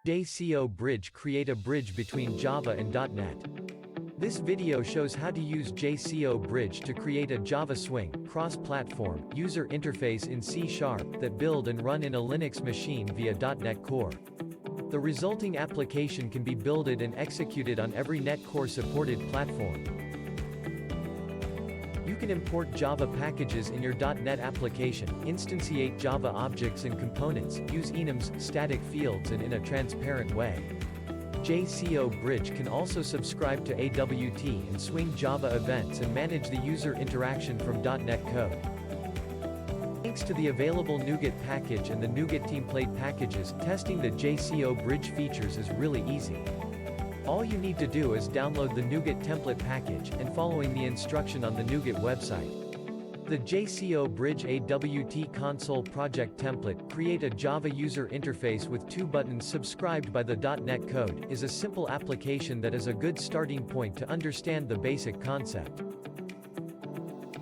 JCOBridge create a bridge between Java and .NET. This video shows how to use JCOBridge to create a Java Swing, cross-platform, user interface in C# that build and run in a Linux machine via .NET Core. The resulting application can be builded and executed on every .NET Core supported platform. You can import Java packages in your .NET application, instantiate Java objects and components, use enums, static fields and in a transparent way. JCOBridge can also subscribe to AWT and Swing Java events and manage the user interaction from .NET code. Thanks to the available NuGet package and the NuGet template packages, testing the JCOBridge features is really easy. All you need to do is download the NuGet template package, and following the instruction on the NuGet website. The JCOBridge AWT console project template, create a Java user interface with 2 buttons subscribed by the .NET code, is a simple application that is a good starting point to understand the basic concept.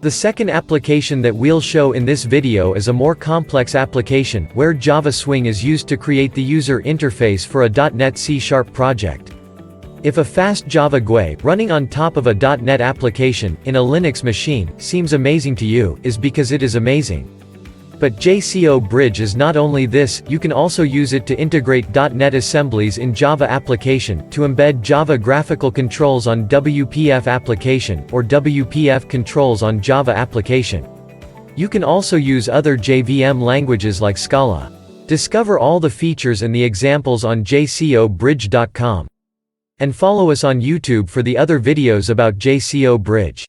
The second application that we'll show in this video is a more complex application, where Java Swing is used to create the user interface for a .NET C# project. If a fast Java GUI, running on top of a .NET application, in a Linux machine, seems amazing to you, is because it is amazing. But JCOBridge is not only this, you can also use it to integrate .NET assemblies in Java application, to embed Java graphical controls on WPF application, or WPF controls on Java application. You can also use other JVM languages like Scala. Discover all the features and the examples on JCOBridge.com. And follow us on YouTube for the other videos about JCOBridge.